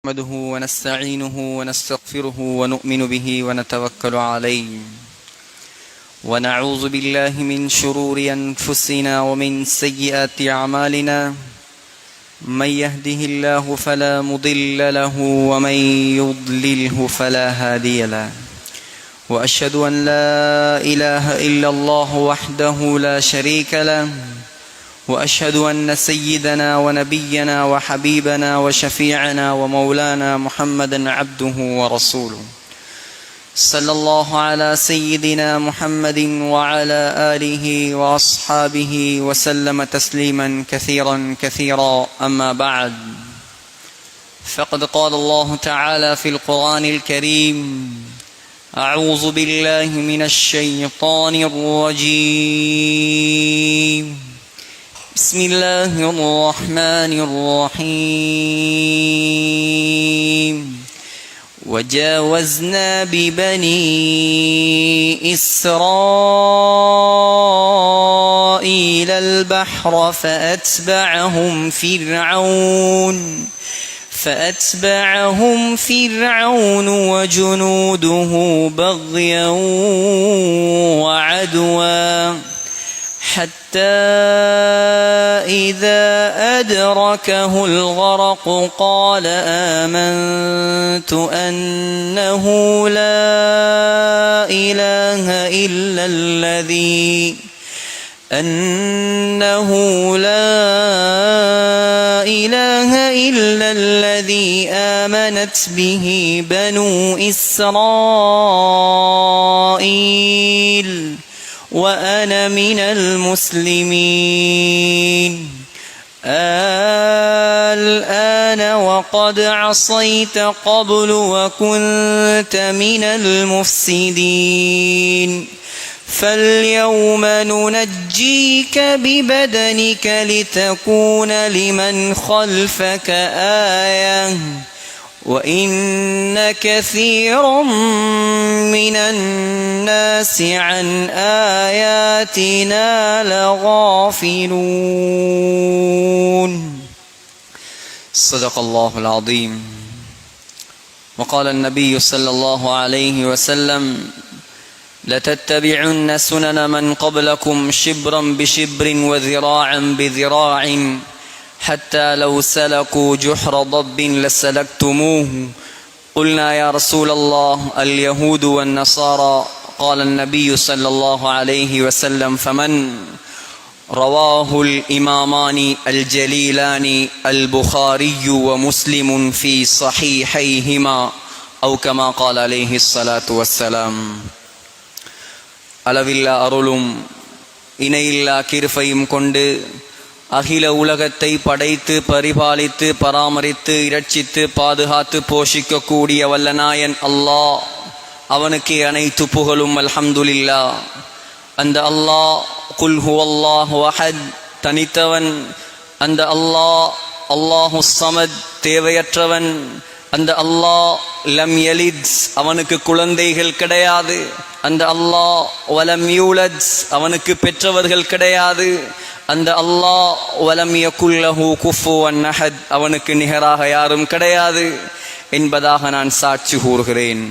نحمده ونستعينه ونستغفره ونؤمن به ونتوكل عليه ونعوذ بالله من شرور أنفسنا ومن سيئات أعمالنا من يهده الله فلا مضل له ومن يضلله فلا هادي له وأشهد أن لا إله إلا الله وحده لا شريك له وأشهد أن سيدنا ونبينا وحبيبنا وشفيعنا ومولانا محمدا عبده ورسوله صلى الله على سيدنا محمد وعلى آله وأصحابه وسلم تسليما كثيرا كثيرا. أما بعد، فقد قال الله تعالى في القرآن الكريم: أعوذ بالله من الشيطان الرجيم، بسم الله الرحمن الرحيم. وجاوزنا ببني إسرائيل البحر فأتبعهم فرعون وجنوده بغيا وعدوا حتى إذا أدركه الغرق قال آمنت أنه لا إله إلا الذي آمنت به بنو إسرائيل وأنا من المسلمين. الآن وقد عصيت قبل وكنت من المفسدين، فاليوم ننجيك ببدنك لتكون لمن خلفك آية وإن كثيرا من الناس عن آياتنا لغافلون. صدق الله العظيم. وقال النبي صلى الله عليه وسلم: لتتبعن سنن من قبلكم شبرا بشبر وذراعا بذراع حتى لو سلكوا جحر ضب لسلكتموه. قلنا يا رسول الله اليهود والنصارى. قال النبي صلى الله عليه وسلم: فمن؟ رواه الإمامان الجليلان البخاري ومسلم في صحيحيهما أو كما قال عليه الصلاة والسلام. அளவில்லா அருளும் இணையில்லா கிருபையும் கொண்டு அகில உலகத்தை படைத்து பரிபாலித்து பராமரித்து இரட்சித்து பாதுகாத்து போஷிக்கக்கூடிய வல்லநாயன் அல்லாஹ், அவனுக்கே அனைத்து புகழும். அல்ஹம்துலில்லாஹ். அந்த அல்லாஹ் குல் ஹுவல்லாஹு அஹத், தனித்தவன். அந்த அல்லாஹ் அல்லாஹு ஸமத், தேவையற்றவன். அந்த அல்லாஹ் லம் யலித், அவனுக்கு குழந்தைகள் கிடையாது. அந்த அல்லாஹ் வலம் யூலத், அவனுக்கு பெற்றவர்கள் கிடையாது. அந்த அல்லாஹ் வலம் யகுல் லஹு குஃபுவன் அஹத், அவனுக்கு நிகராக யாரும் கிடையாது என்பதாக நான் சாட்சி கூறுகிறேன்.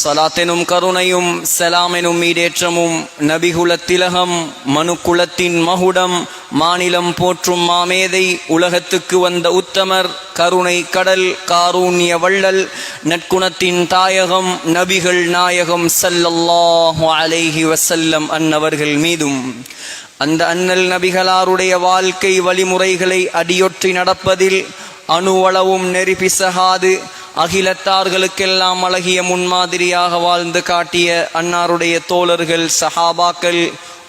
ஸலாத்தெனும் கருணையும் ஸலாமெனும் ஈடேற்றமும் நபிகுல திலகம் மனுக்குலத்தின் மகுடம் மாநிலம் போற்றும் மாமேதை உலகத்துக்கு வந்த உத்தமர் கருணை கடல் காரூண்ய வள்ளல் நற்குணத்தின் தாயகம் நபிகள் நாயகம் ஸல்லல்லாஹு அலைஹி வஸல்லம் அன்னவர்கள் மீதும் அந்த அண்ணல் நபிகளாருடைய வாழ்க்கை வழிமுறைகளை அடியொற்றி நடப்பதில் அணுவளவும் நெறிபிசகாது அகிலத்தார்களுக்கெல்லாம் அழகிய முன்மாதிரியாக வாழ்ந்து காட்டிய அன்னாருடைய தோழர்கள் சஹாபாக்கள்,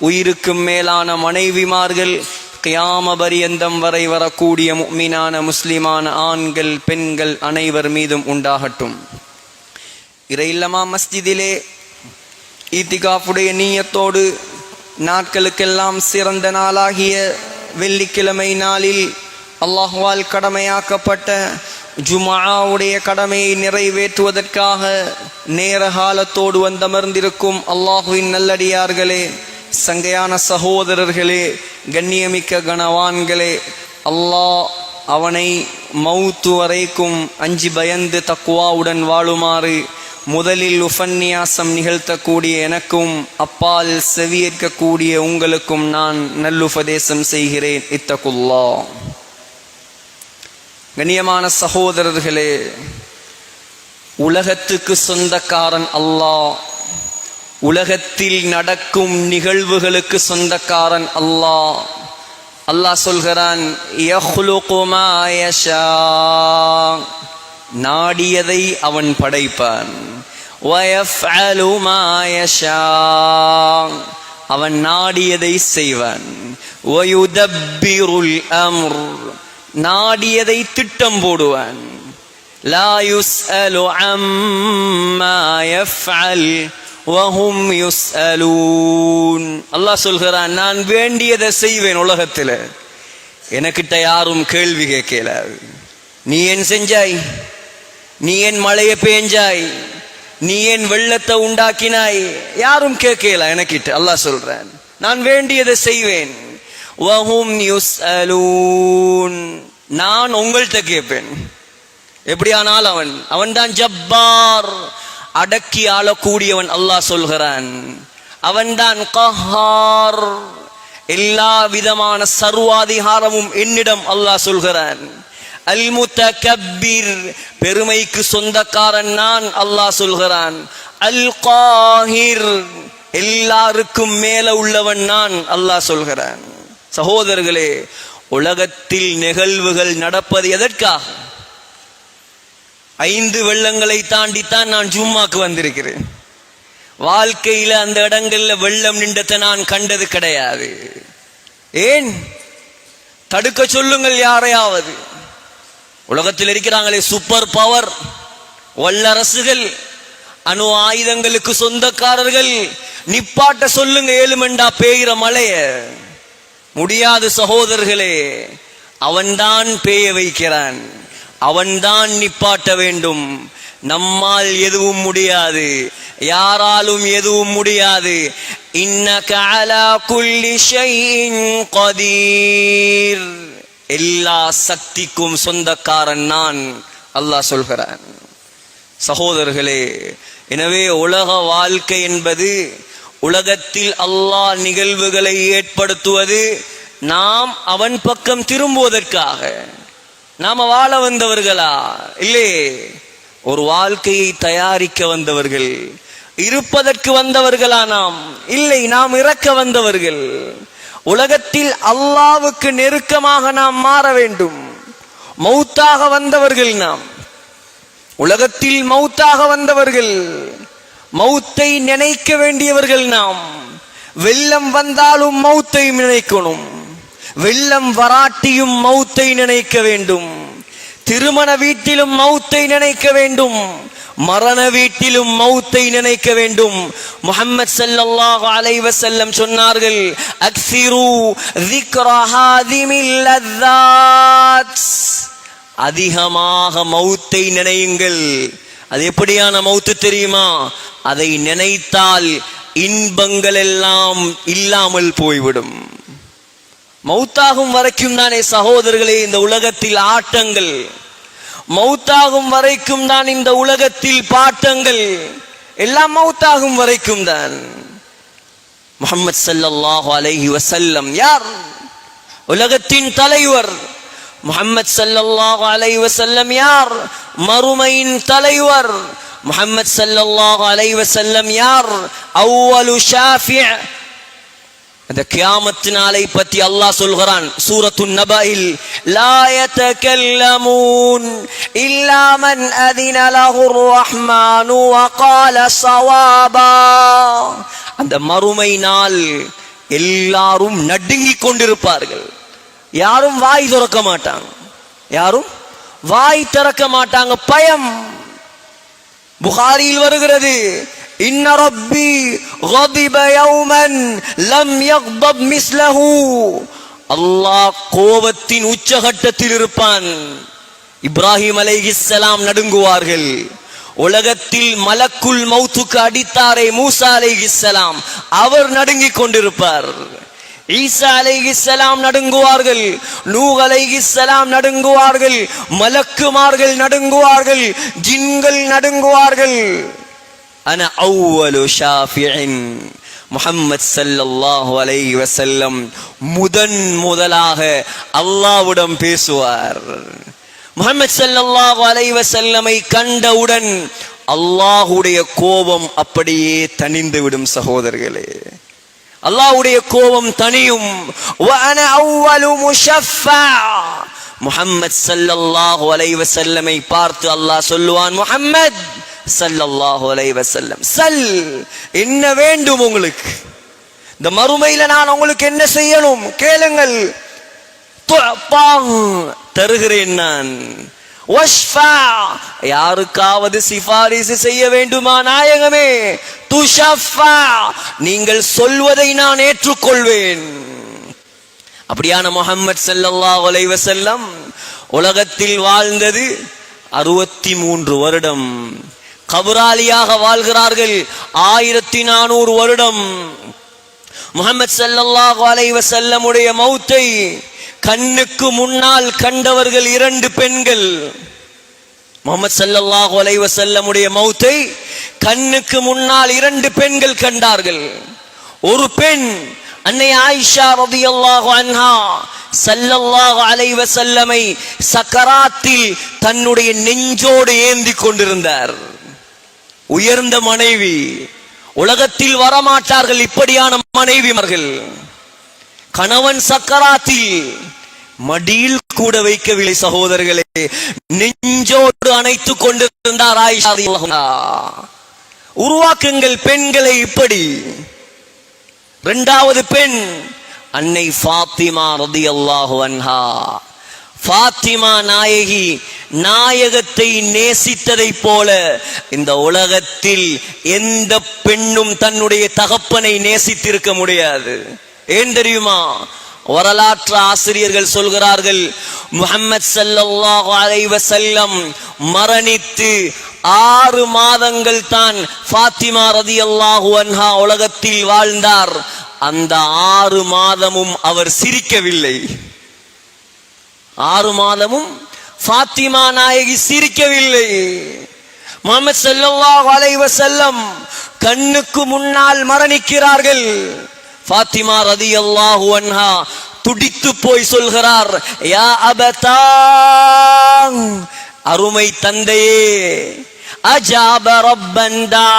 உயிருக்கும் மேலான மனைவிமார்கள், கியாம பரியந்தம் வரை வரக்கூடிய முஃமினான முஸ்லிமான ஆண்கள் பெண்கள் அனைவர் மீதும் உண்டாகட்டும். இறையில்லமா மஸ்ஜிதிலே ஈத்திகாஃபுடைய நீயத்தோடு நாட்களுக்கெல்லாம் சிறந்த நாளாகிய வெள்ளிக்கிழமை நாளில் அல்லாஹ்வால் கடமையாக்கப்பட்ட ஜும்ஆவுடைய கடமையை நிறைவேற்றுவதற்காக நேர காலத்தோடு வந்தமர்ந்திருக்கும் அல்லாஹுவின் நல்லடியார்களே, சங்கையான சகோதரர்களே, கண்ணியமிக்க கணவான்களே, அல்லாஹ் அவனை மௌத்து வரைக்கும் அஞ்சி பயந்து தக்குவாவுடன் வாழுமாறு முதலில் உபன்யாசம் நிகழ்த்தக்கூடிய எனக்கும் அப்பால் செவியேற்கக்கூடிய உங்களுக்கும் நான் நல்லுபதேசம் செய்கிறேன். இத்தகுல்லாஹ். கண்ணியமான சகோதரர்களே, உலகத்துக்கு சொந்தக்காரன் அல்லாஹ். உலகத்தில் நடக்கும் நிகழ்வுகளுக்கு சொந்தக்காரன் அல்லாஹ். அல்லாஹ் சொல்கிறான், யஹ்லுகு மா யஷா, நாடியதை அவன் படைப்பான். வயஃஅலு மா யஷா, அவன் நாடியதை செய்வான். வயுதப்பிருல் அம்ர், நாடியதை திட்டம் போடுவான். லா யுஸ்அலு அம்மா யஃஅல் வஹும் யுஸ்அலூன். அல்லாஹ் சொல்கிறான், நான் வேண்டியதை செய்வேன். உலகத்தில் எனக்கிட்ட யாரும் கேள்வி கேட்கல. நீ ஏன் செஞ்சாய்? நீ ஏன் மழையை பேஞ்சாய்? நீ ஏன் வெள்ளத்தை உண்டாக்கினாய்? யாரும் கேட்கல எனக்கிட்ட. அல்லாஹ் சொல்றான், நான் வேண்டியதை செய்வேன். வஹும் யுஸ்அலூன், நான் உங்கள்கிட்ட கேட்பேன். எப்படியானால் அவன் தான் ஜப்பார், அடக்கி ஆளக்கூடியவன். அல்லாஹ் சொல்கிறான், அவன்தான் கஹார், எல்லா விதமான சர்வாதிகாரமும் என்னிடம். அல்லாஹ் சொல்கிறான், அல் முத்தகப்பிர், பெருமைக்கு சொந்தக்காரன் நான். அல்லாஹ் சொல்கிறான், அல் காஹிர், எல்லாருக்கும் மேல உள்ளவன் நான். அல்லாஹ் சொல்கிறான். சகோதரர்களே, உலகத்தில் நிகழ்வுகள் நடப்பது எதற்காக? 5 வெள்ளங்களை தாண்டித்தான் நான் ஜும்மாக்கு வந்திருக்கிறேன். வாழ்க்கையில அந்த இடங்கள்ல வெள்ளம் நின்றதை நான் கண்டது கிடையாது. ஏன்? தடுக்க சொல்லுங்கள் யாரையாவது. உலகத்தில் இருக்கிறாங்களே சூப்பர் பவர், வல்லரசுகள், அணு ஆயுதங்களுக்கு சொந்தக்காரர்கள், நிப்பாட்ட சொல்லுங்க. 7 மண்டா பெய்கிற மழைய. முடியாது சகோதரர்களே. அவன்தான் பெய்ய வைக்கிறான், அவன்தான் நிப்பாட்ட வேண்டும். நம்மால் எதுவும் முடியாது, யாராலும் எதுவும் முடியாது. இன்னக அலா குல்லி ஷைஇன் கதீர், எல்லா சக்திக்கும் சொந்தக்காரன் நான். அல்லாஹ் சொல்கிறான். சகோதரர்களே, எனவே உலக வாழ்க்கை என்பது, உலகத்தில் அல்லாஹ் நிகழ்வுகளை ஏற்படுத்துவது நாம் அவன் பக்கம் திரும்புவதற்காக. நாம வாழ வந்தவர்களா? இல்லை, ஒரு வாழ்க்கையை தயாரிக்க வந்தவர்கள். இருப்பதற்கு வந்தவர்களா நாம்? இல்லை, நாம் இறக்க வந்தவர்கள். உலகத்தில் அல்லாஹ்வுக்கு நெருக்கமாக நாம் மாற வேண்டும். மௌத்தாக வந்தவர்கள் நாம். உலகத்தில் மௌத்தாக வந்தவர்கள், மௌத்தை நினைக்க வேண்டியவர்கள் நாம். வெள்ளம் வந்தாலும் மௌத்தை நினைக்கணும், வெள்ளம் வராட்டியும் மௌத்தை நினைக்க வேண்டும். திருமண வீட்டிலும் மௌத்தை நினைக்க வேண்டும், மரண வீட்டிலும் மௌத்தை நினைக்க வேண்டும். முஹம்மது ஸல்லல்லாஹு அலைஹி வஸல்லம் சொன்னார்கள், அக்ஸிரு ذிக்ர ஹாதிமில் லذாத், அதிகமாக மௌத்தை நினையுங்கள். அது எப்படியான மௌத்து தெரியுமா? அதை நினைத்தால் இன்பங்கள் எல்லாம் இல்லாமல் போய்விடும். மௌத்தாகும் வரைக்கும் தானே சகோதரர்களே இந்த உலகத்தில் ஆட்டங்கள், மௌத்தாகும் வரைக்கும் தான் இந்த உலகத்தில் பாட்டங்கள், எல்லாம் மௌத்தாகும் வரைக்கும் தான். முஹம்மது ஸல்லல்லாஹு அலைஹி வஸல்லம் யார்? உலகத்தின் தலைவர். முஹம்மது ஸல்லல்லாஹு அலைஹி வஸல்லம் யார்? மறுமையின் தலைவர். முஹம்மது ஸல்லல்லாஹு அலைஹி வஸல்லம் யார்? அவ்வலு ஷாஃபி'. அந்த கியாமத் நாளை பற்றி அல்லாஹ் சொல்கிறான் சூரத்துன் நபஇல், லா யதகல்லமூன் இல்லா மன் அதின லஹுர் ரஹ்மானு வ கால ஸவாபா. அந்த மறுமை நாள் எல்லாரும் நடுங்கிக் கொண்டிருப்பார்கள். யாரும் வாய் திறக்க மாட்டாங்க, யாரும் வாய் திறக்க மாட்டாங்க. பயம். புகாரியில் வருகிறது, இன்ன ரப்பி கதிப யௌமன் லம் யக்தப் மிஸ்லஹு. அல்லாஹ் கோபத்தின் உச்சகட்டத்தில் இருப்பான். இப்ராஹிம் அலைஹிஸ்ஸலாம் நடுங்குவார்கள். உலகத்தில் மலக்குல் மௌத்துக்கு அடித்தாரே மூசா அலைஹிஸ்ஸலாம், அவர் நடுங்கிக் கொண்டிருப்பார். ஈசா அலைஹிஸ்ஸலாம் நடுங்குவார்கள், நூஹ் அலைஹிஸ்ஸலாம் நடுங்குவார்கள், மலக்குமார்கள் நடுங்குவார்கள், ஜின்கள் நடுங்குவார்கள். அன அவ்வலு ஷாஃபிஇன், முஹம்மத் ஸல்லல்லாஹு அலைஹி வஸல்லம் முதலாக அல்லாஹ்விடம் பேசுவார். முஹம்மத் ஸல்லல்லாஹு அலைஹி வஸல்லமை கண்டவுடன் அல்லாஹ்வுடைய கோபம் அப்படியே தணிந்துவிடும் சகோதரர்களே. அல்லாஹ்வுடைய கோபம் தணியும். வஅன அவ்வலு முஷஃபா, முஹம்மத் ஸல்லல்லாஹு அலைஹி வஸல்லமை பார்த்து அல்லாஹ் சொல்லுவான், முஹம்மத் ஸல்லல்லாஹு அலைஹி வஸல்லம், சல், என்ன வேண்டும் உங்களுக்கு, இந்த மறுமையில நான் உங்களுக்கு என்ன செய்யணும் கேளுங்கள். தருகிறேன் நான். வஷ்ஃபா, யாருக்காவது சிபாரிசு செய்ய வேண்டுமா நாயகமே. துஷஃபா, நீங்கள் சொல்வதை நான் ஏற்றுக்கொள்வேன். அப்படியான முஹம்மத் ஸல்லல்லாஹு அலைஹி வஸல்லம் உலகத்தில் வாழ்ந்தது 63 வருடம். கபராலியாக வாழ்கிறார்கள் 1400 வருடம். முஹம்மத் ஸல்லல்லாஹு அலைஹி வஸல்லமுடைய மௌத்தை கண்ணுக்கு முன்னால் கண்டவர்கள் 2 பெண்கள். முஹம்மத் ஸல்லல்லாஹு அலைஹி வஸல்லமுடைய மௌத்தை கண்ணுக்கு முன்னால் 2 பெண்கள் கண்டார்கள். ஒரு பெண் அன்னை ஆயிஷா ரலியல்லாஹு அன்ஹா ஸல்லல்லாஹு அலைஹி வஸல்லமை சக்கராத்தில் தன்னுடைய நெஞ்சோடு ஏந்தி கொண்டிருந்தார். உயர்ந்த மனைவி, உலகத்தில் வரமாட்டார்கள் இப்படியான மனைவிமார்கள். கணவன் சக்கராத்தில், மடியில் கூட வைக்கவில்லை சகோதரர்களே, நெஞ்சோடு அணைத்துக் கொண்டிருந்தார் ஆயிஷா ரலியல்லாஹு அன்ஹா. உருவாக்குங்கள் பெண்களை இப்படி. இரண்டாவது பெண் அன்னை ஃபாத்திமா ரலியல்லாஹு அன்ஹா. ஃபாத்திமா நாயகி நாயகத்தை நேசித்ததை போல இந்த உலகத்தில் எந்த பெண்ணும் தன்னுடைய தகப்பனை நேசித்திருக்க முடியாது. ஏன் தெரியுமா? வரலாற்று ஆசிரியர்கள் சொல்கிறார்கள், முஹம்மத் ஸல்லல்லாஹு அலைஹி வஸல்லம் மரணித்து 6 மாதங்கள் தான் ஃபாத்திமா ரலியல்லாஹு அன்ஹா உலகத்தில் வாழ்ந்தார். அந்த 6 மாதமும் அவர் சிரிக்கவில்லை. 6 மாதமும் ஃபாத்திமா நாயகி சிரிக்கவில்லை. முஹம்மத் ஸல்லல்லாஹு அலைஹி வஸல்லம் கண்ணுக்கு முன்னால் மரணிக்கிறார்கள். ஃபாத்திமா ரலியல்லாஹு அன்ஹா துடித்து போய் சொல்கிறார், யா அபதா, அருமை தந்தையே, அஜாப ரப்பன் தா,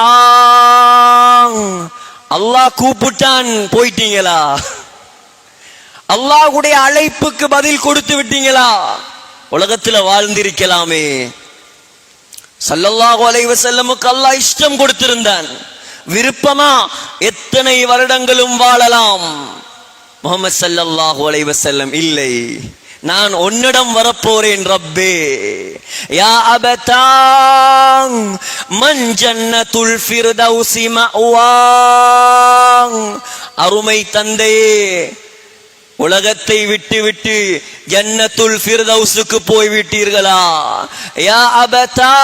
அல்லாஹ் கூப்பிட்டான் போயிட்டீங்களா? அல்லாஹ்வுடைய அழைப்புக்கு பதில் கொடுத்து விட்டீங்களா? உலகத்தில் வாழ்ந்திருக்கலாமே. ஸல்லல்லாஹு அலைஹி வஸல்லமுக்கு அல்லாஹ் இஷ்டம் கொடுத்திருந்தான். விருப்பமா எத்தனை வருடங்களும் வாழலாம். முஹம்மது ஸல்லல்லாஹு அலைஹி வஸல்லம் இல்லை, நான் உன்னிடம் வரப்போறேன் ரப்பே. யா அபதா மன் ஜன்னத்துல் ஃபிர்தௌஸி மஅவா, அருமை தந்தையே, உலகத்தை விட்டு விட்டு ஜன்னத்துல் ஃபிர்தௌஸுக்கு போய் விட்டீர்களா? யா அபதா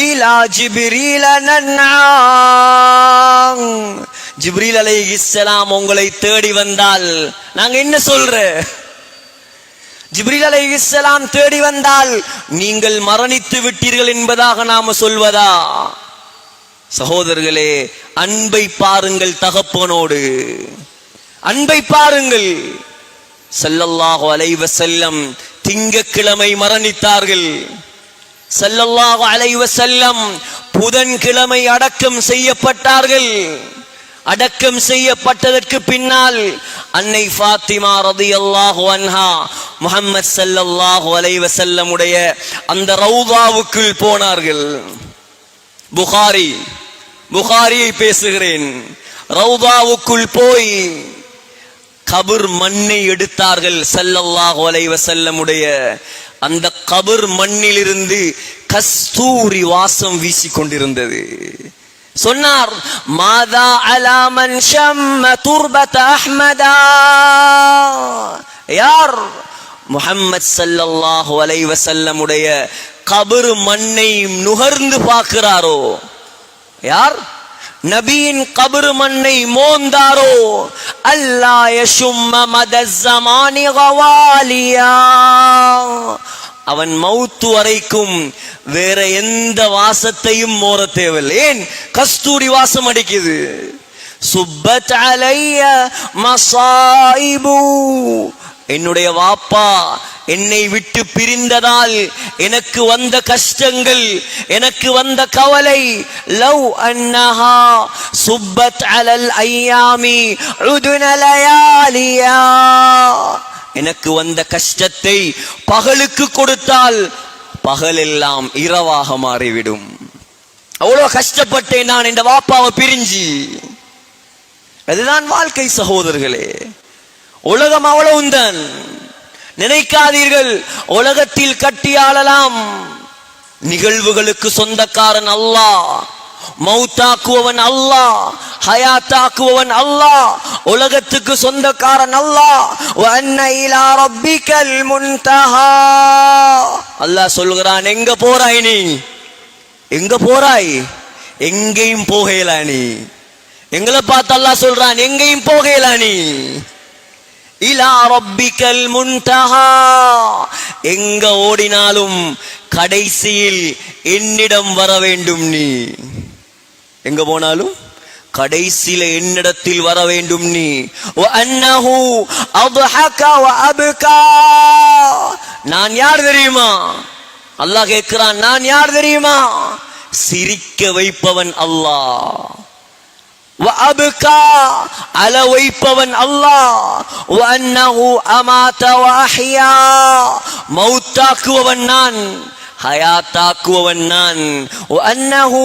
இலா ஜிப்ரீல நன்ஆ, ஜிப்ரீல் அலைஹிஸ்ஸலாம் உங்களை தேடி வந்தால் நாங்க என்ன சொல்ற? ஜிப்ரீல் அலைஹிஸ்ஸலாம் தேடி வந்தால் நீங்கள் மரணித்து விட்டீர்கள் என்பதாக நாம சொல்வதா? சகோதரர்களே, அன்பை பாருங்கள் தகப்பனோடு, அன்பை பாருங்கள். ஸல்லல்லாஹு அலைஹி வஸல்லம் திங்கட்கிழமை மரணித்தார்கள். ஸல்லல்லாஹு அலைஹி வஸல்லம் புதன்கிழமை அடக்கம் செய்யப்பட்டார்கள். அடக்கம் செய்யப்பட்டதற்கு பின்னால் அன்னை ஃபாத்திமா ரலியல்லாஹு அன்ஹா முஹம்மத் ஸல்லல்லாஹு அலைஹி வஸல்லம் உடைய அந்த ரௌதாவுக்குள் போனார்கள். புகாரியை பேசுகிறேன். ரௌதாவுக்குள் போய் கபர் மண்ணை எடுத்தார்கள். ஸல்லல்லாஹு அலைஹி வஸல்லம் உடைய அந்த கபர் மண்ணிலிருந்து கஸ்தூரி வாசம் வீசிக்கொண்டிருந்தது. சொன்னார், மாதா அலா மன் ஷம்ம துர்பத அஹ்மதா, யார் முஹம்மத் ஸல்லல்லாஹு அலைஹி வஸல்லம் உடைய கபர் மண்ணை நுகர்ந்து பார்க்கிறாரோ, யார் நபியின் கபர் மண்ணை மோந்தாரோ, அல்லா யஷும்ம மதஸ்ஸமானி கவாலியா. அவன் மௌத்து வரைக்கும் வேற எந்த வாசத்தையும் மோர தேவையில்லை. ஏன்? கஸ்தூரி வாசம் அடிக்குது. சுப்பத் அலைய மசாயிபு, என்னுடைய வாப்பா என்னை விட்டு பிரிந்ததால் எனக்கு வந்த கஷ்டங்கள், எனக்கு வந்த கவலை. லவ் அன்னஹா சுப்பத் அலல் ஐயாமி உதுன லயாலியா, எனக்கு வந்த கஷ்டத்தை பகலுக்கு கொடுத்தால் பகல் எல்லாம் இரவாக மாறிவிடும். அவ்வளவு கஷ்டப்பட்டேன் நான் இந்த வாப்பாவை பிரிஞ்சு. அதுதான் வாழ்க்கை சகோதரர்களே. உலகம் அவ்வளவுதான். நினைக்காதீர்கள் உலகத்தில் கட்டியாளலாம். நிகழ்வுகளுக்கு சொந்தக்காரன் அல்லாஹ், மௌத்தாக்குவன் அல்லாஹ், ஹயாத்தாக்குவன் அல்லாஹ், உலகத்துக்கு சொந்தக்காரன் அல்லாஹ். வஅன்ன இலா ரப்பிக்கல் முன்தஹா. அல்லாஹ் சொல்கிறான், எங்க போறாய் நீ? எங்க போறாய்? எங்கேயும் போகல நீ. எங்களை பார்த்து அல்லாஹ் சொல்றான், எங்கேயும் போகல நீ. இலா ரப்பிக்கல் முன்தஹா, எங்க ஓடினாலும் கடைசியில் என்னிடம் வர வேண்டும் நீ. எங்க போனாலும் கடைசியில என்னிடத்தில் வர வேண்டும் நீ. வஅன்னஹு அத்ஹக வஅப்கா, நான் யார் தெரியுமா? அல்லாஹ் கேட்கிறான், நான் யார் தெரியுமா? சிரிக்க வைப்பவன் அல்லாஹ். வஅப்கா, அழ வைப்பவன் அல்லாஹ். வஅன்னஹு அமாத வஅஹ்யா, மௌத்தாக்குவன் நான், ஹயாத்தாக்குவன் நான். வஅன்னஹு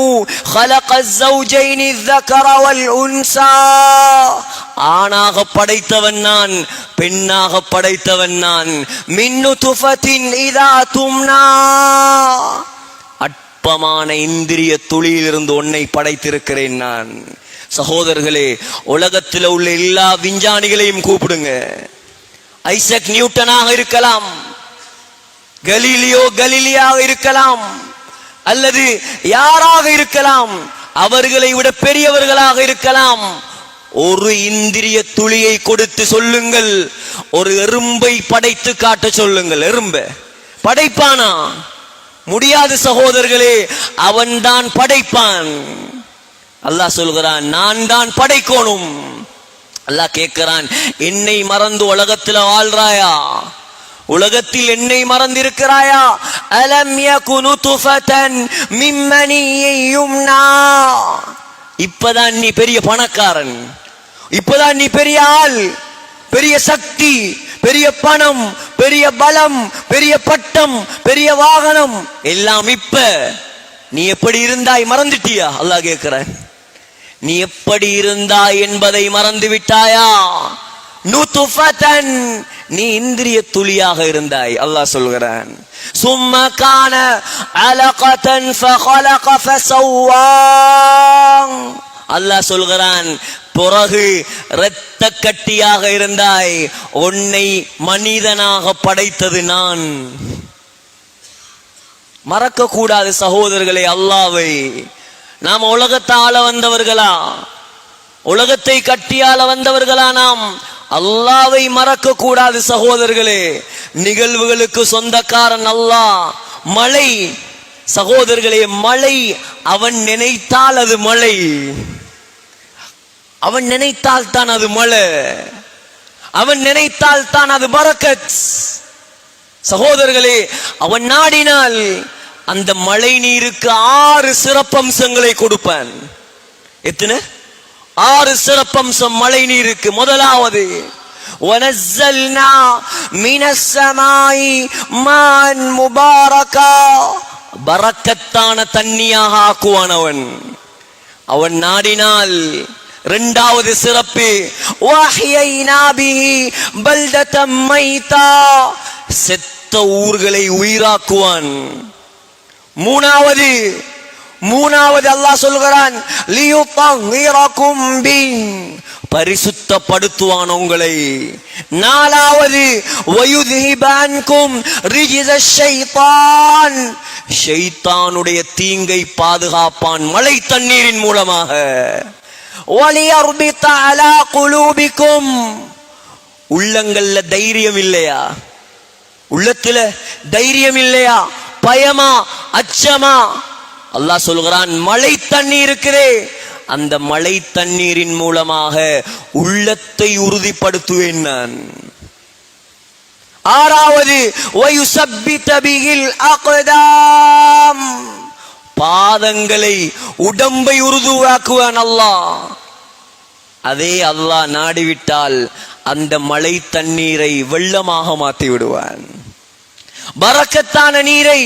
خلقல் زوجين الذكر والانثى, ஆணாக படைத்தவன் நான், பெண்ணாக படைத்தவன் நான். மின் நுத்ஃபத்தின் இதா தும்னா, அற்பமான இந்திரிய துளியிலிருந்து உன்னை படைத்திருக்கிறேன் நான். சகோதரர்களே, உலகத்தில் உள்ள எல்லா விஞ்ஞானிகளையும் கூப்பிடுங்க. ஐசக் நியூட்டனாக இருக்கலாம், கலீலியோ கலீலியாக இருக்கலாம், அல்லது யாராக இருக்கலாம், அவர்களை விட பெரியவர்களாக இருக்கலாம். ஒரு இந்திரிய துளியை கொடுத்து சொல்லுங்கள், ஒரு எறும்பை படைத்து காட்ட சொல்லுங்கள். எறும்பை படைப்பானா? முடியாது சகோதரர்களே, அவன்தான் படைப்பான். அல்லாஹ் சொல்கிறான், நான் தான் படைக்கணும். அல்லாஹ் கேட்கிறான், என்னை மறந்து உலகத்தில் வாழ்றாயா? உலகத்தில் என்னை மறந்திருக்கிறாயா? அலம் யகுனு துஃபதன் மின் மனியின் யும்னா, இப்பதான் நீ பெரிய பணக்காரன், இப்பதான் நீ பெரிய ஆள், பெரிய சக்தி, பெரிய பணம், பெரிய பலம், பெரிய பட்டம், பெரிய வாகனம் எல்லாம் இப்ப. நீ எப்படி இருந்தாய் மறந்துட்டியா? அல்லாஹ் கேட்கிறான், நீ எப்படி இருந்தாய் என்பதை மறந்து விட்டாயா? நுத்ஃபதன், நீ இந்திரிய துளியாக இருந்தாய். அல்லாஹ் சொல்கிறான், சும்ம கான அலகதன் ஃபഖலக ஃபஸவ்வா. அல்லாஹ் சொல்கிறான், பிறகு இரத்த கட்டியாக இருந்தாய், உன்னை மனிதனாக படைத்தது நான். மறக்க கூடாது சகோதரர்களே அல்லாஹ்வை. நாம் உலகத்தை ஆள வந்தவர்களா? உலகத்தை கட்டியாள வந்தவர்களா நாம்? அல்லாஹ்வை மறக்க கூடாது சகோதரர்களே. நிகழ்வுகளுக்கு சொந்தக்காரன் அல்லாஹ். மழை சகோதரர்களே, மழை அவன் நினைத்தால் அது மழை, அவன் நினைத்தால் தான் அது மழை, அவன் நினைத்தால் தான் அது பரக்கத். சகோதரர்களே, அவன் நாடினால் அந்த மழை நீருக்கு 6 சிறப்பம்சங்களை கொடுப்பான். எத்தனை? 6 சிறப்பம்சம் மழை நீருக்கு. முதலாவது, வனஸ்ஸல்னா மினஸ் ஸமாஇ மான் முபாரகா, பரக்கத்தான தண்ணியாக ஆக்குவான் அவன், அவன் நாடினால். இரண்டாவது சிறப்பு, வஹ்யைனா பிஹி பல்ததம் மைதா, செத்த ஊர்களை உயிராக்குவான். மூணாவது அல்லாஹ் சொல்கிறான், லியுதஹிரகும் பி, பரிசுத்தப்படுத்துவான் உங்களை. நாலாவது, வயுத்ஹிப அன்கும் ரிஜ்ஸ ஷைத்தான், ஷைத்தானுடைய தீங்கை பாதுகாப்பான் மழை தண்ணீரின் மூலமாக. وَلِيَرْبِطَ عَلَى قُلُوبِكُمْ. உள்ளங்கள்ல தைரியம் இல்லையா? உள்ளத்துல தைரியம் இல்லையா? பயமா, அச்சமா? அல்லாஹ் சொல்கிறான், மழை தண்ணீர் இருக்குதே, அந்த மழை தண்ணீரின் மூலமாக உள்ளத்தை உறுதிப்படுத்துவேன் நான். ஆறாவது, وَيُثَبِّتَ بِهِ الْأَقْدَامَ. பாதங்களை, உடம்பை உறுதுவாக்குவான் அல்லாஹ். அதே அல்லாஹ் நாடிவிட்டால் அந்த மழை தண்ணீரை வெள்ளமாக மாற்றி விடுவான். பரக்கத்தான நீரை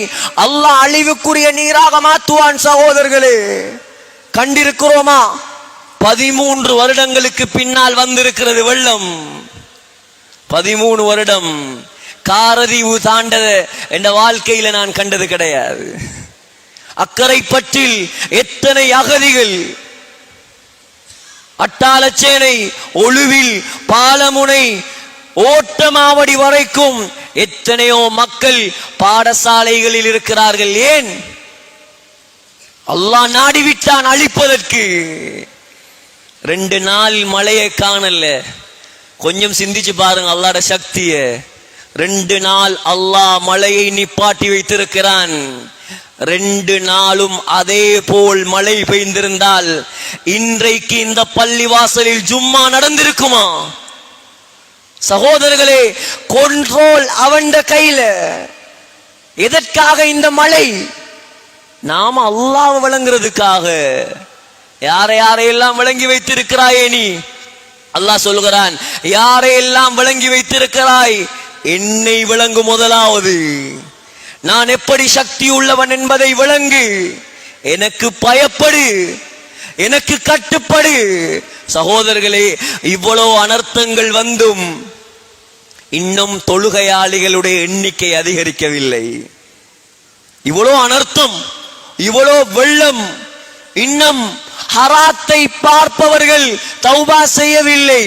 அல்லாஹ் அழிவுக்குரிய நீராக மாற்றுவான். சகோதரர்களே, கண்டிருக்கிறோமா? 13 வருடங்களுக்கு பின்னால் வந்திருக்கிறது வெள்ளம். 13 வருடம் காரதீவு தாண்டத என்ற வாழ்க்கையில நான் கண்டது கிடையாது. அக்கரைப்பற்றில் எத்தனை அகதிகள், அட்டாளச்சேனை, ஒழுவில், பாலமுனை, ஓட்டமாவடி வரைக்கும் எத்தனையோ மக்கள் பாடசாலைகளில் இருக்கிறார்கள். ஏன்? அல்லாஹ் நாடிவிட்டான் அழிப்பதற்கு. 2 நாள் மழையை காணல. கொஞ்சம் சிந்திச்சு பாருங்க அல்லாஹ்ட சக்திய. 2 நாள் அல்லாஹ் மழையை நிப்பாட்டி வைத்திருக்கிறான். 2 நாளும் அதே போல் மழை பெய்திருந்தால் இன்றைக்கு இந்த பள்ளிவாசலில் ஜும்மா நடந்திருக்குமா? சகோதரர்களே, கண்ட்ரோல் அவன்ட கையில. எதற்காக இந்த மழை? நாம அல்லாஹ்வை விளங்குறதுக்காக. யாரையெல்லாம் விளங்கி வைத்திருக்கிறாயே நீ? அல்லாஹ் சொல்கிறான், யாரையெல்லாம் விளங்கி வைத்திருக்கிறாய்? என்னை விளங்கு. முதலாவது, நான் எப்படி சக்தி உள்ளவன் என்பதை விளங்கு. எனக்கு பயப்படு, எனக்கு கட்டுப்படு. சகோதரர்களே, இவ்வளவு அனர்த்தங்கள் வந்தும் இன்னும் தொழுகையாளிகளுடைய எண்ணிக்கை அதிகரிக்கவில்லை. இவ்வளவு அனர்த்தம், இவ்வளவு வெள்ளம், இன்னும் ஹராத்தை பார்ப்பவர்கள் தௌபா செய்யவில்லை.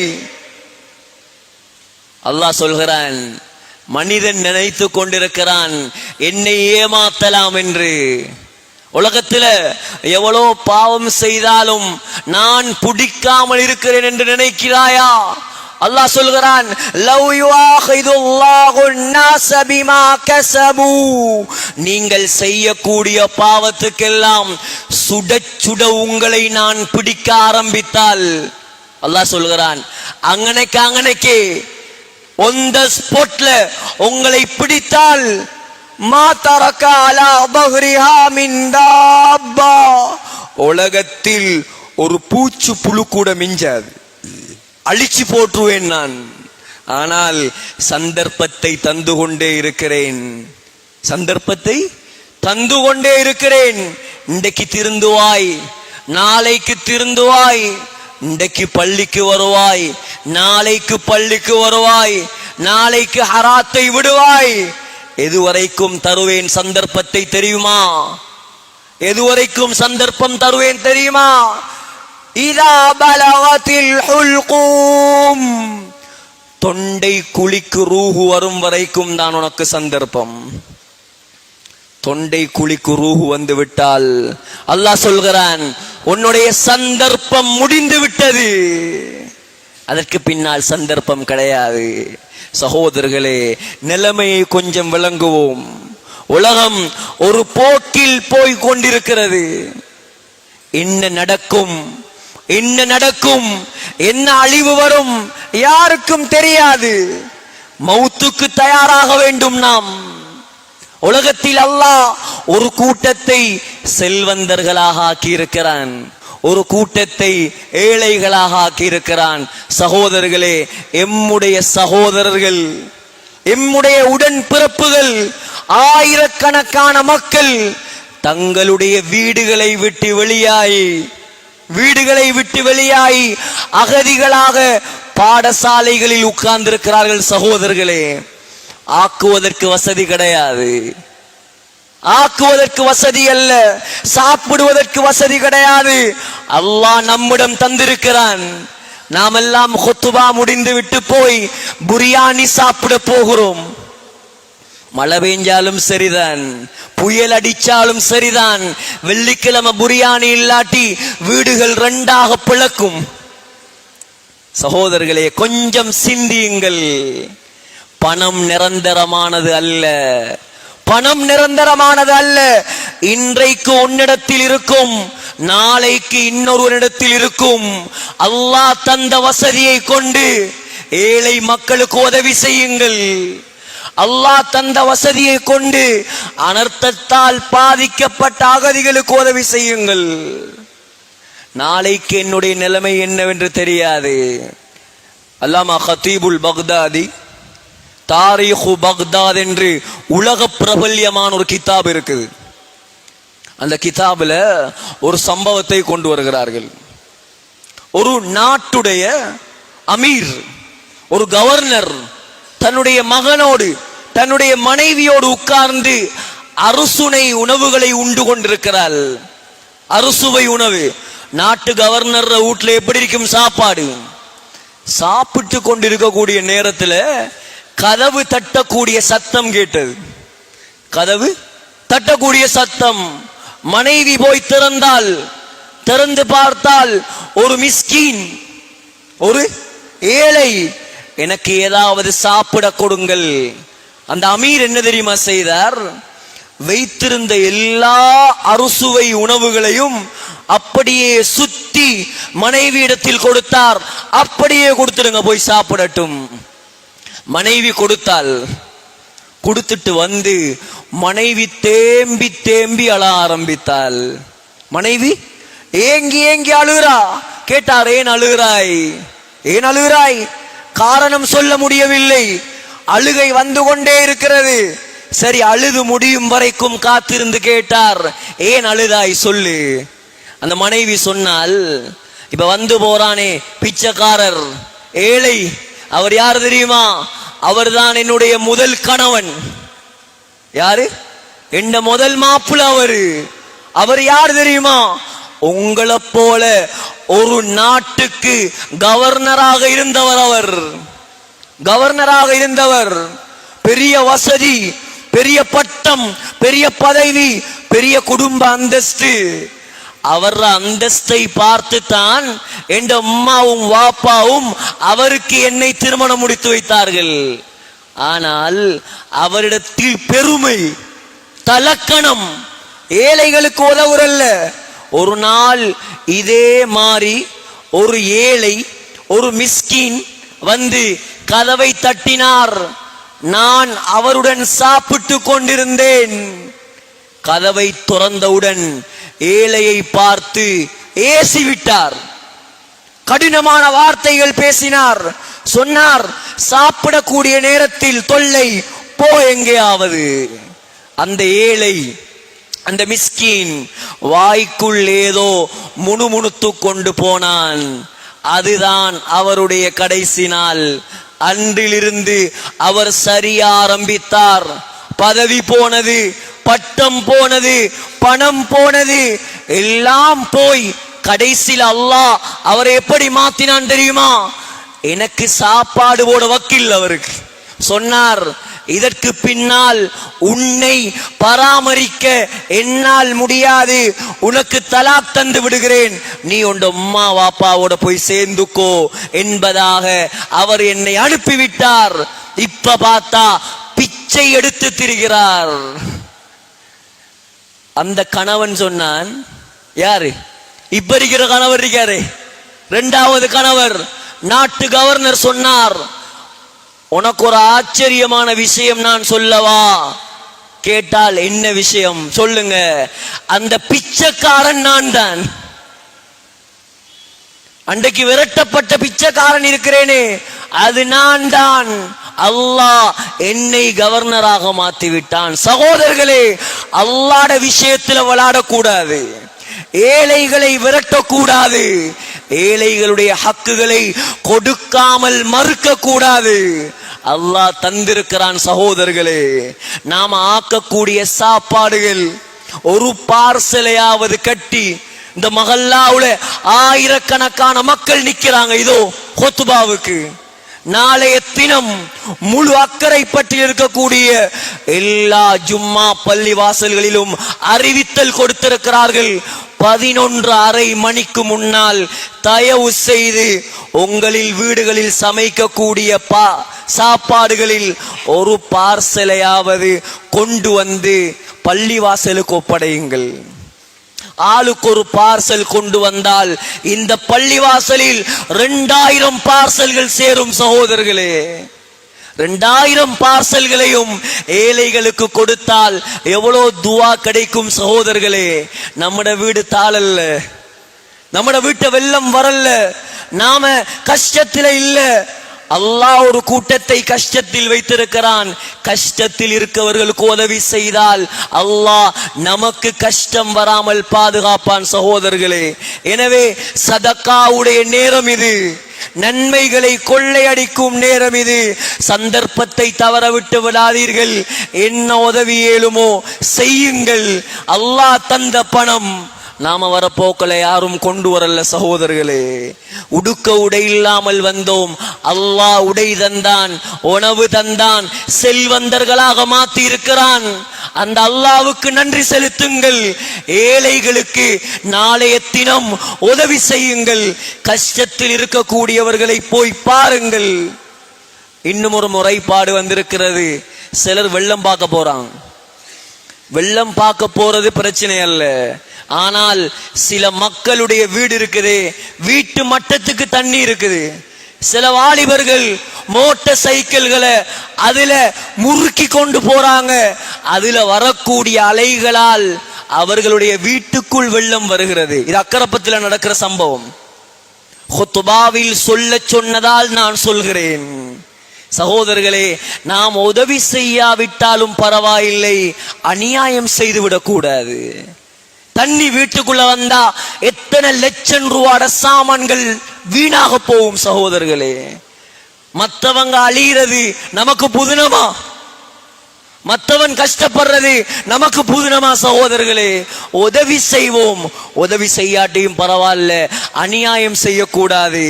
அல்லாஹ் சொல்கிறான், மனிதன் நினைத்து கொண்டிருக்கிறான் என்னை ஏமாத்தலாம் என்று. உலகத்துல எவ்வளோ பாவம் செய்தாலும் நான் பிடிக்காமல் இருக்கிறேன் என்று நினைக்கிறாயா? அல்லாஹ் சொல்கிறான், லவ் யுஆஹிதுல்லாஹு الناس بما كسبوا. நீங்கள் செய்யக்கூடிய பாவத்துக்கெல்லாம் சுட சுட உங்களை நான் பிடிக்க ஆரம்பித்தால், அல்லாஹ் சொல்கிறான், அங்கனைக்கு on the spotல உங்களை பிடித்தால், மா தரக அலா பஹ்ரிஹா மின் தாப்பா, உலகத்தில் ஒரு பூச்சு புழு கூட மிஞ்சாது, அழிச்சு போற்றுவேன் நான். ஆனால் சந்தர்ப்பத்தை தந்து கொண்டே இருக்கிறேன், சந்தர்ப்பத்தை தந்து கொண்டே இருக்கிறேன். இன்றைக்கு திருந்துவாய், நாளைக்கு திருந்துவாய், இன்றைக்கு பள்ளிக்கு வருவாய், நாளைக்கு பள்ளிக்கு வருவாய், நாளைக்கு ஹராத்தை விடுவாய். எதுவரைக்கும் தருவேன் சந்தர்ப்பத்தை தெரியுமா? எதுவரைக்கும் சந்தர்ப்பம் தருவேன் தெரியுமா? இதா பலகத்தில் ஹுல்கூம், தொண்டை குழிக்கு ரூஹு வரும் வரைக்கும் தான் உனக்கு சந்தர்ப்பம். தொண்டை குழிக்கு ரூஹு வந்து விட்டால் அல்லாஹ் சொல்கிறான், உன்னுடைய சந்தர்ப்பம் முடிந்து விட்டது. அதற்கு பின்னால் சந்தர்ப்பம் கிடையாது. சகோதரர்களே, நிலைமையை கொஞ்சம் விளங்குவோம். உலகம் ஒரு போக்கில் போய் கொண்டிருக்கிறது. என்ன நடக்கும், என்ன நடக்கும், என்ன அழிவு வரும் யாருக்கும் தெரியாது. மௌத்துக்கு தயாராக வேண்டும் நாம். உலகத்தில் அல்லாஹ் ஒரு கூட்டத்தை செல்வந்தர்களாக ஆக்கியிருக்கிறான், ஒரு கூட்டத்தை ஏழைகளாக ஆக்கியிருக்கிறான். சகோதரர்களே, எம்முடைய சகோதரர்கள், எம்முடைய உடன் பிறப்புகள், ஆயிரக்கணக்கான மக்கள் தங்களுடைய வீடுகளை விட்டு வெளியாய் அகதிகளாக பாடசாலைகளில் உட்கார்ந்திருக்கிறார்கள். சகோதரர்களே, ஆக்குவதற்கு வசதி கிடையாது, ஆக்குவதற்கு வசதி அல்ல, சாப்பிடுவதற்கு வசதி கிடையாது. அல்லாஹ் நம்மிடம் தந்திருக்கிறான். நாமெல்லாம் குத்துபா முடிந்து விட்டு போய் பிரியாணி சாப்பிட போகிறோம். மழை பெஞ்சாலும் சரிதான், புயல் அடிச்சாலும் சரிதான், வெள்ளிக்கிழமை புரியாணி இல்லாட்டி வீடுகள் ரெண்டாக பிளக்கும். சகோதரர்களே, கொஞ்சம் சிந்தியுங்கள். பணம் நிரந்தரமானது அல்ல, பணம் நிரந்தரமானது அல்ல. இன்றைக்கு உன்னிடத்தில் இருக்கும், நாளைக்கு இன்னொருவரிடத்தில் இருக்கும். அல்லாஹ் தந்த வசதியை கொண்டு ஏழை மக்களுக்கு உதவி செய்யுங்கள். அல்லாஹ் தந்த வசதியை கொண்டு அனர்த்தத்தால் பாதிக்கப்பட்ட அகதிகளுக்கு உதவி செய்யுங்கள். நாளைக்கு என்னுடைய நிலைமை என்னவென்று தெரியாது. அல்லாமா ஹத்தீபுல் பக்தாதி தாரீஹு பக்தாத் என்று உலக பிரபல்யமான ஒரு கிதாப் இருக்குது. அந்த கிதாபுல ஒரு சம்பவத்தை கொண்டு வருகிறார்கள். ஒரு நாட்டுடைய அமீர், ஒரு கவர்னர் தன்னுடைய மகனோடு தன்னுடைய மனைவியோடு உட்கார்ந்து அறுசுனை உணவுகளை உண்டு கொண்டிருக்கிறாள். அறுசுவை உணவு. நாட்டு கவர்னர் வீட்டுல எப்படி இருக்கும் சாப்பாடு? சாப்பிட்டு கொண்டிருக்கக்கூடிய நேரத்தில் கதவு தட்டக்கூடிய சத்தம் கேட்டது. கதவு தட்டக்கூடிய சத்தம். மனைவி போய் திறந்தால், திறந்து பார்த்தால் ஒரு மிஸ்கீன், ஒரு ஏழை, எனக்கு ஏதாவது சாப்பிட கொடுங்கள். அந்த அமீர் என்ன தெரியுமா செய்தார்? வைத்திருந்த எல்லா அறுசுவை உணவுகளையும் அப்படியே சுத்தி மனைவியிடத்தில் கொடுத்தார். அப்படியே கொடுத்துடுங்க, போய் சாப்பிடட்டும். மனைவி கொடுத்தாள். கொடுத்துட்டு வந்து மனைவி தேம்பி தேம்பி அழ ஆரம்பித்தாள். மனைவி ஏங்கி ஏங்கி அழுகிறா. கேட்டார், ஏன் அழுகிறாய், ஏன் அழுகிறாய்? காரணம் சொல்ல முடியவில்லை. அழுகை வந்து கொண்டே இருக்கிறது. சரி, அழுது முடியும் வரைக்கும் காத்திருந்து கேட்டார், ஏன் அழுதாய் சொல்லு. அந்த மனைவி சொன்னால், இப்ப வந்து போறானே பிச்சைக்காரர், ஏழை, அவர் யார் தெரியுமா? அவர்தான் என்னுடைய முதல் கணவன். யாரு? என்ன முதல் மாப்பிள்ள அவரு. அவர் யார் தெரியுமா? உங்களை போல ஒரு நாட்டுக்கு கவர்னராக இருந்தவர். அவர் கவர்னராக இருந்தவர். பெரிய வசதி, பெரிய பட்டம், பெரிய பதவி, பெரிய குடும்ப அந்தஸ்து. அவர் அந்தஸ்தை பார்த்து தான் என் அம்மாவும் வாப்பாவும் அவருக்கு என்னை திருமணம் முடித்து வைத்தார்கள். ஆனால் அவரிடத்தில் பெருமை, தலக்கணம், ஏழைகளுக்கு உதவுறல்ல. ஒரு நாள் இதே மாதிரி ஒரு ஏழை, ஒரு மிஸ்கின் வந்து கதவை தட்டினார். நான் அவருடன் சாப்பிட்டு கொண்டிருந்தேன். கதவை திறந்தவுடன் ஏழையை பார்த்து ஏசிவிட்டார். கடினமான வார்த்தைகள் பேசினார். சொன்னார், சாப்பிடக்கூடிய நேரத்தில் தொல்லை, போ எங்கேயாவது. அந்த ஏழை, அந்த மிஸ்கின் வாய்க்குள் ஏதோ முணுமுணுத்து கொண்டு போனான். அதுதான் அவருடைய கடைசி நாள். அன்றிலிருந்து அவர் சரிய ஆரம்பித்தார். பதவி போனது, பட்டம் போனது, பணம் போனது, எல்லாம் போய் கடைசியில் அல்லாஹ் அவரை எப்படி மாத்தினான் தெரியுமா? எனக்கு சாப்பாடு போட வக்கில் அவருக்கு. சொன்னார், இதற்கு பின்னால் உன்னை பராமரிக்க என்னால் முடியாது, உனக்கு தலாக் தந்து விடுகிறேன், நீ உன் அம்மா வாப்பாவோட போய் சேர்ந்துக்கோ என்பதாக அவர் என்னை அனுப்பிவிட்டார். இப்ப பார்த்தா பிச்சை எடுத்து திரிகிறார். அந்த கணவன் சொன்னான், யாரு? இப்ப இருக்கிற கணவர் இருக்காரு, இரண்டாவது கணவர், நாட்டு கவர்னர் சொன்னார், உனக்கு ஒரு ஆச்சரியமான விஷயம் நான் சொல்லவா? கேட்டால் என்ன விஷயம் சொல்லுங்க. அந்த பிச்சைக்காரன் நான் தான். அன்றைக்கு விரட்டப்பட்ட பிச்சைக்காரன் இருக்கிறேனே, அது நான் தான். அல்லாஹ் என்னை கவர்னராக மாத்தி விட்டான். சகோதரர்களே, அல்லாஹ்ட விஷயத்துல விளையாடக்கூடாது, ஏழைகளை விரட்டக்கூடாது, ஏழைகளுடைய ஹக்குகளை கொடுக்காமல் மறுக்க கூடாது. அல்லாஹ் தந்திருக்கிறான். சகோதரர்களே, நாம் ஆக்கக்கூடிய சாப்பாடுகள் ஒரு பார்சலையாவது கட்டி, இந்த மஹல்லாவுல ஆயிரக்கணக்கான மக்கள் நிக்கிறாங்க இதோ ஹுத்பாவுக்கு, நாளைய தினம் முழு அக்கறை பற்றி இருக்கக்கூடிய எல்லா ஜும்மா பள்ளி வாசல்களிலும் அறிவித்தல் கொடுத்திருக்கிறார்கள். 11:30 மணிக்கு முன்னால் தயவு செய்து உங்களில் வீடுகளில் சமைக்கக்கூடிய சாப்பாடுகளில் ஒரு பார்சலையாவது கொண்டு வந்து பள்ளிவாசலுக்கு ஒப்படையுங்கள். ஆளுக்கு ஒரு பார்சல் கொண்டு வந்தால் இந்த பள்ளிவாசலில் 2000 பார்சல்கள் சேரும் சகோதரர்களே. 2000 பார்சல்களையும் ஏழைகளுக்கு கொடுத்தால் எவ்வளவு துவா கிடைக்கும் சகோதரர்களே. நம்மட வீடு தாளல்ல, நம்மட வீட்டை வெள்ளம் வரல, நாம கஷ்டத்தில இல்ல. அல்லாஹ் ஒரு கூட்டத்தை கஷ்டத்தில் வைத்திருக்கிறான். கஷ்டத்தில் இருக்கவர்களுக்கு உதவி செய்தால் அல்லாஹ் நமக்கு கஷ்டம் வராமல் பாதுகாப்பான் சகோதரர்களே. எனவே சதக்காவுடைய நேரம் இது, நன்மைகளை கொள்ளையடிக்கும் நேரம் இது. சந்தர்ப்பத்தை தவறவிட்டு விடாதீர்கள். என்ன உதவி ஏழுமோ செய்யுங்கள். அல்லாஹ் தந்த பணம் நாம வரப்போக்களை யாரும் கொண்டு வரல சகோதரர்களே. உடுக்க உடை இல்லாமல் வந்தோம், அல்லாஹ் உடை தந்தான், உணவு தந்தான், செல்வந்தர்களாக மாற்றி இருக்கிறான். அந்த அல்லாஹ்வுக்கு நன்றி செலுத்துங்கள். ஏழைகளுக்கு நாளைய தினம் உதவி செய்யுங்கள். கஷ்டத்தில் இருக்கக்கூடியவர்களை போய் பாருங்கள். இன்னும் ஒரு முறைப்பாடு வந்திருக்கிறது. சிலர் வெள்ளம் பார்க்க போறாங்க. வெள்ளம் பார்க்க போறது பிரச்சனை அல்ல, ஆனால் சில மக்களுடைய வீடு இருக்குது, வீட்டு மட்டத்துக்கு தண்ணி இருக்குது. சில வாலிபர்கள் மோட்டார் சைக்கிள்களை அதுல முறுக்கி கொண்டு போறாங்க. அதுல வரக்கூடிய அலைகளால் அவர்களுடைய வீட்டுக்குள் வெள்ளம் வருகிறது. இது அக்கரப்பத்தில் நடக்கிற சம்பவம். ஹுத்பாவில் சொல்ல சொன்னதால் நான் சொல்கிறேன். சகோதரர்களே, நாம் உதவி செய்யாவிட்டாலும் பரவாயில்லை, அநியாயம் செய்துவிடக் கூடாது. தண்ணி வீட்டுக்குள்ள வந்தா எத்தனை லட்சம் ரூபாட சாமான்கள் வீணாக போகும் சகோதரர்களே. மற்றவங்க அழிகிறது நமக்கு புதுனமா? மற்றவன் கஷ்டப்படுறது நமக்கு புதுனமா? சகோதரர்களே, உதவி செய்வோம். உதவி செய்யாட்டியும் பரவாயில்ல, அநியாயம் செய்யக்கூடாது.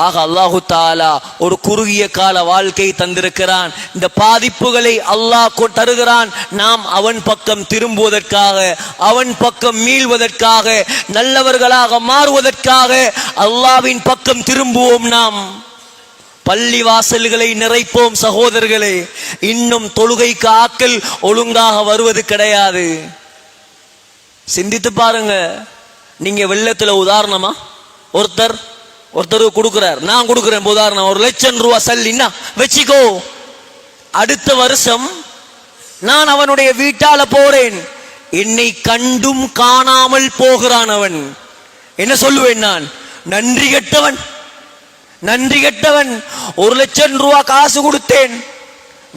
ஆக அல்லாஹு தாலா ஒரு குறுகிய கால வாழ்க்கை தந்திருக்கிறான். இந்த பாதிப்புகளை அல்லாஹ் தருகிறான். நாம் அவன் பக்கம் திரும்புவதற்காக, அவன் பக்கம் மீள்வதற்காக, நல்லவர்களாக மாறுவதற்காக அல்லாஹ்வின் பக்கம் திரும்புவோம். நாம் பள்ளி வாசல்களை நிறைப்போம் சகோதரர்களே. இன்னும் தொழுகைக்கு ஆட்கள் ஒழுங்காக வருவது கிடையாது. சிந்தித்து பாருங்க. நீங்க வெள்ளத்துல உதாரணமா ஒருத்தருக்கு கொடுக்கிறார், நான் கொடுக்கிறேன் உதாரணம், 1 லட்சம் ரூபாய் சல்லின்னா வச்சுக்கோ. அடுத்த வருஷம் நான் அவனுடைய வீட்டால போறேன், என்னை கண்டும் காணாமல் போகிறான். அவன் என்ன சொல்லுவேன்? நான் நன்றி கெட்டவன், நன்றி கெட்டவன். 1 லட்சம் ரூபாய் காசு கொடுத்தேன்,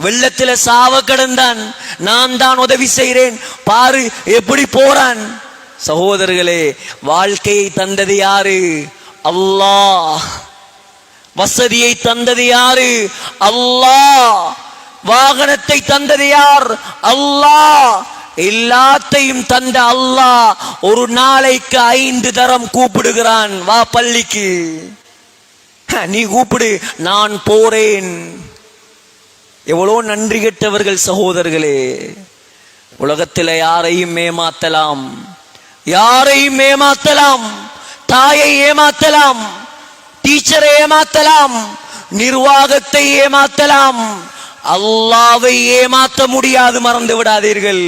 வெள்ளத்துல சாவ கிடந்தான், நான் தான் உதவி செய்கிறேன், பாரு எப்படி போறான். சகோதரர்களே, வாழ்க்கையை தந்தது யாரு? அல்லாஹ். வசதியை தந்தது யாரு? அல்லாஹ். வாகனத்தை தந்தது யார்? அல்லாஹ். எல்லாத்தையும் தந்த அல்லாஹ் ஒரு நாளைக்கு 5 தரம் கூப்பிடுகிறான், வா பள்ளிக்கு. நீ கூப்பிடு, நான் போறேன். எவ்வளோ நன்றி கெட்டவர்கள் சகோதரர்களே. உலகத்தில் யாரையும் ஏமாத்தலாம், யாரையும் ஏமாத்தலாம். தாயை ஏமாத்தலாம், டீச்சரை ஏமாத்தலாம், நிர்வாகத்தை ஏமாத்தலாம். அல்லாஹ்வை ஏமாற்ற முடியாது, மறந்து விடாதீர்கள்.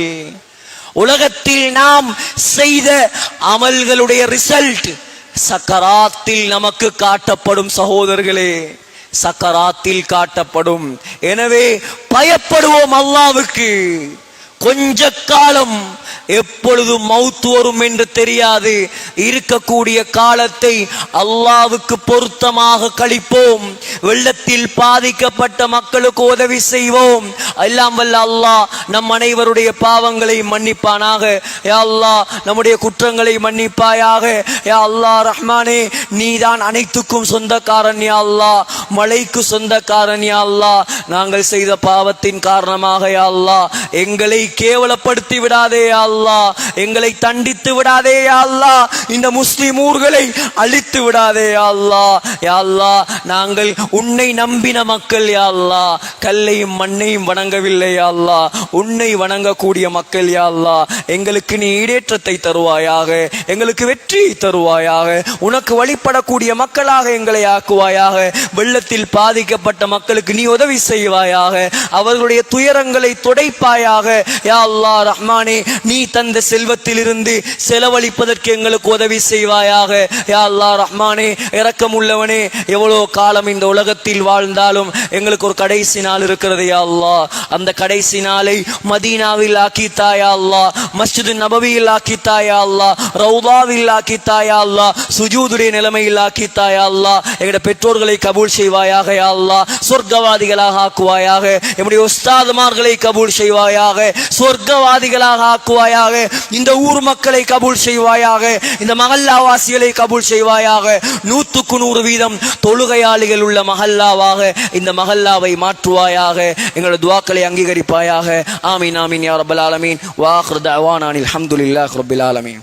உலகத்தில் நாம் செய்த அமல்களுடைய ரிசல்ட் சக்கராத்தில் நமக்கு காட்டப்படும் சகோதரர்களே, சக்கராத்தில் காட்டப்படும். எனவே பயப்படுவோம் அல்லாஹ்வுக்கு. கொஞ்ச காலம், எப்பொழுது மௌத் வரும் என்று தெரியாது. இருக்கக்கூடிய காலத்தை அல்லாஹ்வுக்கு பொருத்தமாக கழிப்போம். வெள்ளத்தில் பாதிக்கப்பட்ட மக்களுக்கு உதவி செய்வோம். எல்லாம் வல்ல அல்லாஹ் நம் அனைவருடைய பாவங்களை மன்னிப்பானாக. யா அல்லாஹ், நம்முடைய குற்றங்களை மன்னிப்பாயாக. யா அல்லாஹ் ரஹ்மானே, நீதான் அனைத்துக்கும் சொந்தக்காரன். யா அல்லாஹ், மழைக்கு சொந்தக்காரன். யா அல்லாஹ், நாங்கள் செய்த பாவத்தின் காரணமாக யா அல்லாஹ் எங்களை கேவலப்படுத்தி விடாதே. யா அல்லாஹ். எங்களை தண்டித்து விடாதே யா அல்லாஹ். இந்த முஸ்லிம் ஊர்களை அழித்து விடாதே யா அல்லாஹ். யா அல்லாஹ், நாங்கள் உன்னை நம்பின மக்கள் யா அல்லாஹ். கல்லையும் மண்ணையும் வணங்கவில்லை யா அல்லாஹ். உன்னை வணங்கக்கூடிய மக்கள் யா அல்லாஹ். எங்களுக்கு நீ ஈடேற்றத்தை தருவாயாக, எங்களுக்கு வெற்றியை தருவாயாக, உனக்கு வழிபடக்கூடிய மக்களாக எங்களை ஆக்குவாயாக. வெள்ளத்தில் பாதிக்கப்பட்ட மக்களுக்கு நீ உதவி செய்வாயாக, அவர்களுடைய துயரங்களை துடைப்பாயாக. யா அல்லாஹ் ரஹ்மானே, நீ தந்த செல்வத்தில் இருந்து செலவழிப்பதற்கு எங்களுக்கு உதவி செய்வாயாக. யா அல்லாஹ் ரஹ்மானே, இரக்கமுள்ளவனே, எவ்வளவு காலம் இந்த உலகத்தில் வாழ்ந்தாலும் எங்களுக்கு ஒரு கடைசி நாள் இருக்கிறது யா அல்லாஹ். அந்த கடைசி நாளை மதீனாவில் ஆக்கித்தாயா அல்லாஹ், மஸ்ஜிது நபவியில் ஆக்கித்தாயா அல்லாஹ், ரவுதாவில் ஆக்கித்தாயா அல்லாஹ், சுஜூதுடைய நிலைமையில் ஆக்கித்தாயா அல்லாஹ். எங்களுடைய பெற்றோர்களை கபூல் செய்வாயாக யா அல்லாஹ், சொர்க்கவாதிகளாக ஆக்குவாயாக. எம்முடைய உஸ்தாதுமார்களை கபூல் செய்வாயாக, சொர்க்கவாதிகளாக ஆக்குவாயாக. இந்த ஊர் மக்களை கபூல் செய்வாயாக, இந்த மஹல்லாவாசிகளை கபூல் செய்வாயாக. 100% தொழுகையாளிகள் உள்ள மஹல்லாவாக இந்த மஹல்லாவை மாற்றுவாயாக. எங்களுடைய துஆக்களை அங்கீகரிப்பாயாக. ஆமீன் ஆமீன் யா ரப்பல் ஆலமீன். வ ஆகிரு தஅவானா அல்ஹம்துலில்லாஹி ரப்பில் ஆலமீன்.